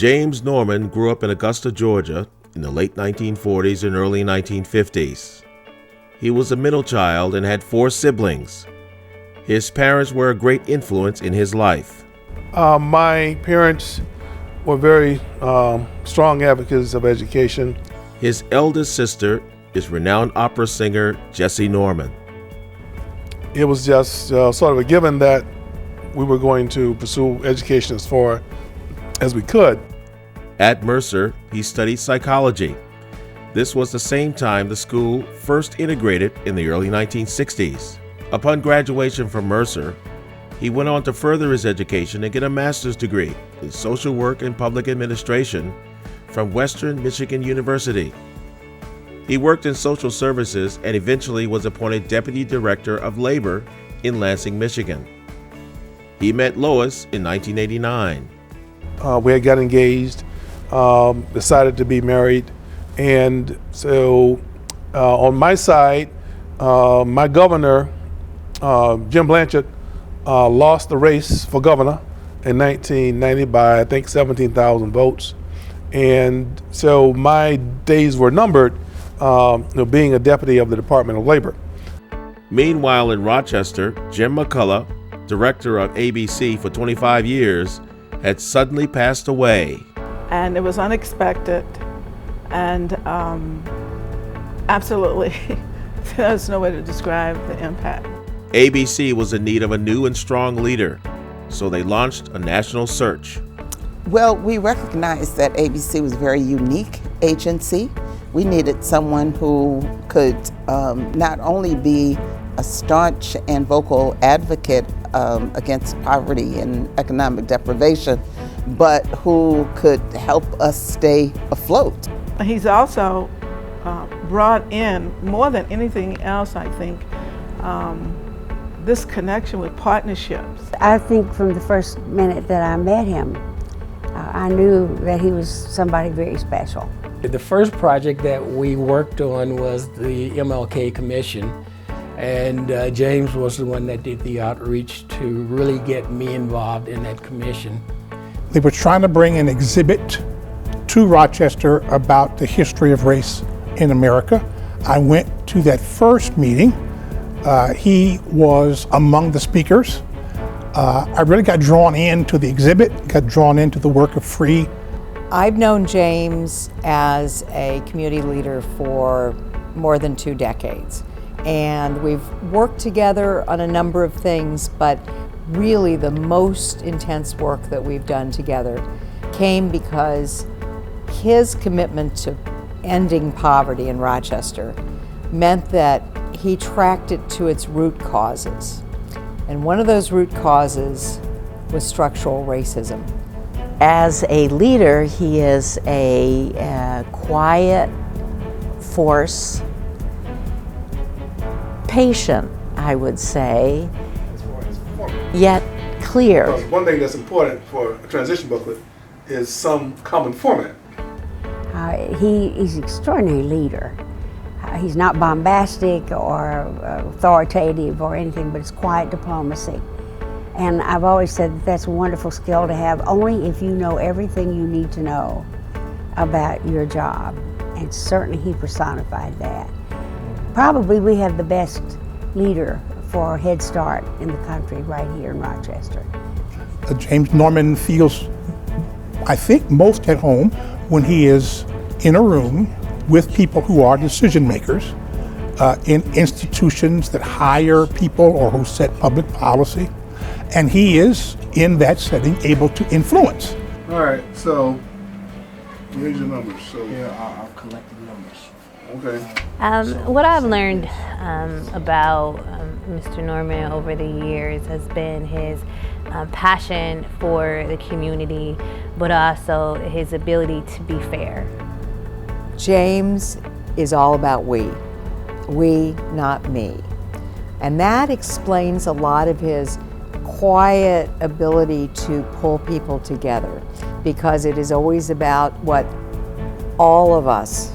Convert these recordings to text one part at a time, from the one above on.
James Norman grew up in Augusta, Georgia in the late 1940s and early 1950s. He was a middle child and had 4 siblings. His parents were a great influence in his life. My parents were very strong advocates of education. His eldest sister is renowned opera singer Jessye Norman. It was just sort of a given that we were going to pursue education as far as we could. At Mercer, he studied psychology. This was the same time the school first integrated in the early 1960s. Upon graduation from Mercer, he went on to further his education and get a master's degree in social work and public administration from Western Michigan University. He worked in social services and eventually was appointed Deputy Director of Labor in Lansing, Michigan. He met Lois in 1989. We had got engaged, decided to be married, and so on my side, my governor, Jim Blanchard, lost the race for governor in 1990 by I think 17,000 votes, and so my days were numbered being a deputy of the Department of Labor. Meanwhile in Rochester, Jim McCollough, director of ABC for 25 years, had suddenly passed away. And it was unexpected, and absolutely, there's no way to describe the impact. ABC was in need of a new and strong leader, so they launched a national search. Well, we recognized that ABC was a very unique agency. We needed someone who could not only be a staunch and vocal advocate against poverty and economic deprivation, but who could help us stay afloat. He's also brought in, more than anything else, I think, this connection with partnerships. I think from the first minute that I met him, I knew that he was somebody very special. The first project that we worked on was the MLK Commission, and James was the one that did the outreach to really get me involved in that commission. They were trying to bring an exhibit to Rochester about the history of race in America. I went to that first meeting. He was among the speakers. I really got drawn into the exhibit, got drawn into the work of Free. I've known James as a community leader for more than 2 decades. And we've worked together on a number of things, but really the most intense work that we've done together came because his commitment to ending poverty in Rochester meant that he tracked it to its root causes. And one of those root causes was structural racism. As a leader, he is a quiet force, patient, I would say, yet clear. Because one thing that's important for a transition booklet is some common format. He's an extraordinary leader. He's not bombastic or authoritative or anything, but it's quiet diplomacy. And I've always said that that's a wonderful skill to have only if you know everything you need to know about your job. And certainly he personified that. Probably we have the best leader for Head Start in the country right here in Rochester. James Norman feels, I think, most at home when he is in a room with people who are decision makers in institutions that hire people or who set public policy. And he is, in that setting, able to influence. All right, so here's your numbers. So Yeah, I'll collect the numbers. Okay. What I've learned about Mr. Norman over the years has been his passion for the community, but also his ability to be fair. James is all about we, not me. And that explains a lot of his quiet ability to pull people together, because it is always about what all of us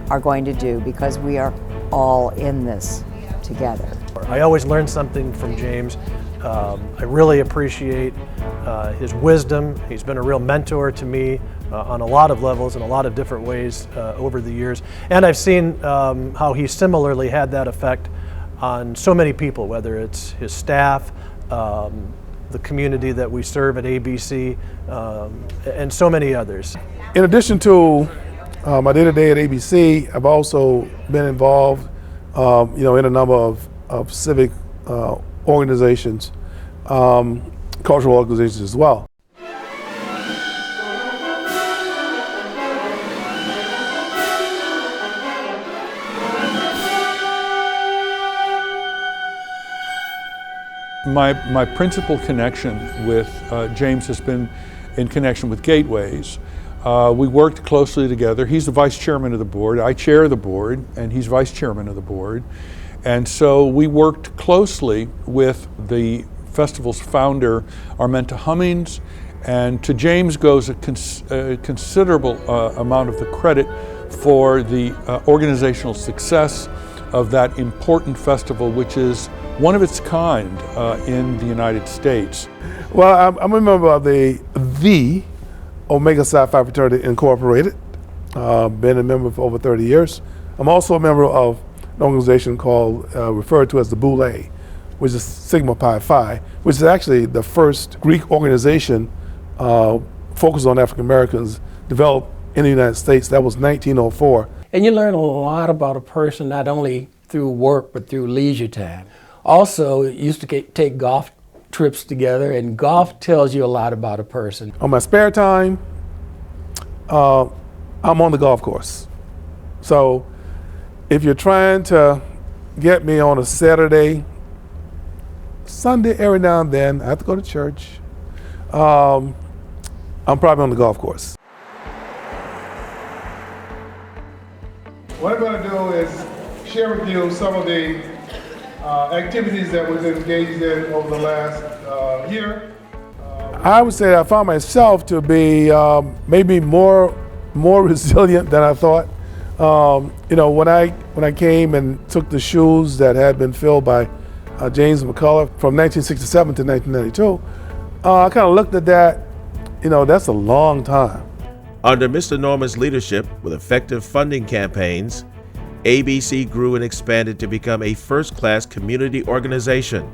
are going to do, because we are all in this together. I always learn something from James. I really appreciate his wisdom. He's been a real mentor to me on a lot of levels in a lot of different ways over the years. And I've seen how he similarly had that effect on so many people, whether it's his staff, the community that we serve at ABC, and so many others. In addition to my day-to-day at ABC, I've also been involved in a number of civic organizations, cultural organizations as well. My principal connection with James has been in connection with Gateways. We worked closely together. He's the vice chairman of the board. I chair the board, and he's vice chairman of the board. And so we worked closely with the festival's founder, ARMENTA Hummings, and to James goes a considerable amount of the credit for the organizational success of that important festival, which is one of its kind in the United States. Well, I'm a member of the Omega Psi Phi Fraternity Incorporated. Been a member for over 30 years. I'm also a member of an organization called, referred to as the Boule, which is Sigma Pi Phi, which is actually the first Greek organization focused on African Americans developed in the United States. That was 1904. And you learn a lot about a person, not only through work, but through leisure time. Also, used to take golf trips together, and golf tells you a lot about a person. On my spare time, I'm on the golf course. So if you're trying to get me on a Saturday, Sunday, every now and then, I have to go to church, I'm probably on the golf course. What I'm going to do is share with you some of the activities that we've engaged in over the last year. I would say I found myself to be maybe more resilient than I thought. When I came and took the shoes that had been filled by James McCollough from 1967 to 1992, I kind of looked at that. That's a long time. Under Mr. Norman's leadership, with effective funding campaigns, ABC grew and expanded to become a first-class community organization,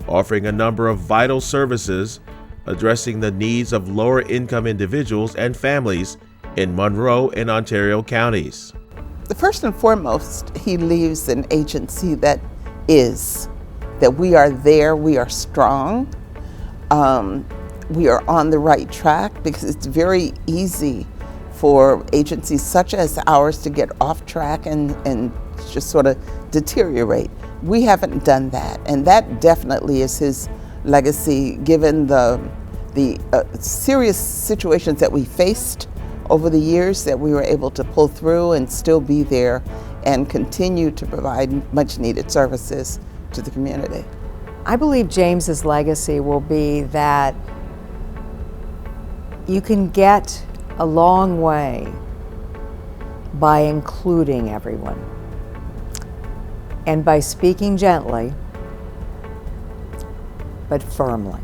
offering a number of vital services addressing the needs of lower-income individuals and families in Monroe and Ontario counties. First and foremost, he leaves an agency that we are there, we are strong, we are on the right track, because it's very easy for agencies such as ours to get off track and just sort of deteriorate. We haven't done that, and that definitely is his legacy, given the serious situations that we faced over the years, that we were able to pull through and still be there and continue to provide much needed services to the community. I believe James's legacy will be that you can get a long way by including everyone and by speaking gently but firmly.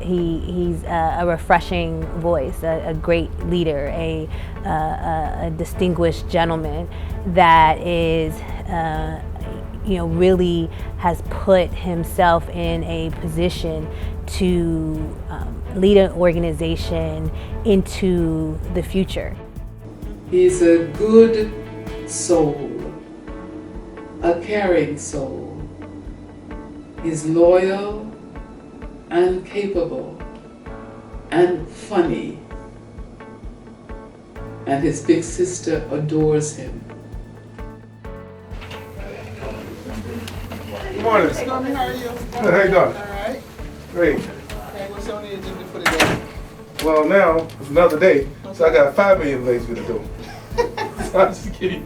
He's a refreshing voice, a great leader, a distinguished gentleman that is really has put himself in a position to lead an organization into the future. He's a good soul, a caring soul. He's loyal and capable and funny. And his big sister adores him. Good morning. Good morning, how are you? Good, how you doing? All right. Great. Okay, what's on the agenda for the day? Well, now it's another day, so I got 5 million things to do. So I'm just kidding.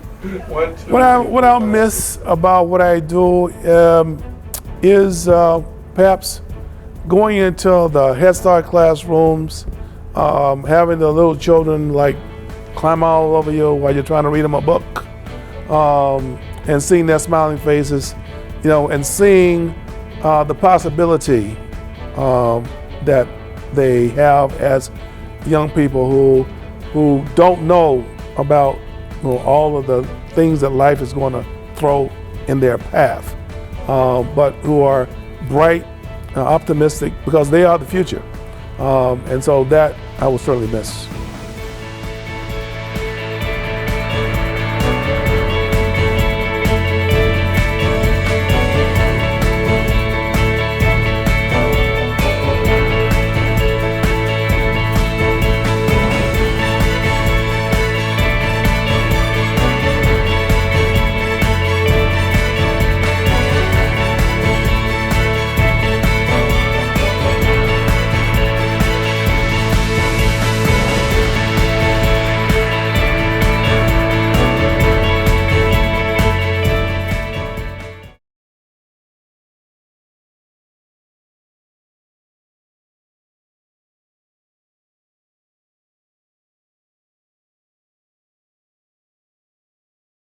What I'll miss about what I do is perhaps going into the Head Start classrooms, having the little children like climb all over you while you're trying to read them a book, and seeing their smiling faces, and seeing the possibility that they have as young people who don't know about all of the things that life is going to throw in their path, but who are bright, optimistic, because they are the future. And so that I will certainly miss.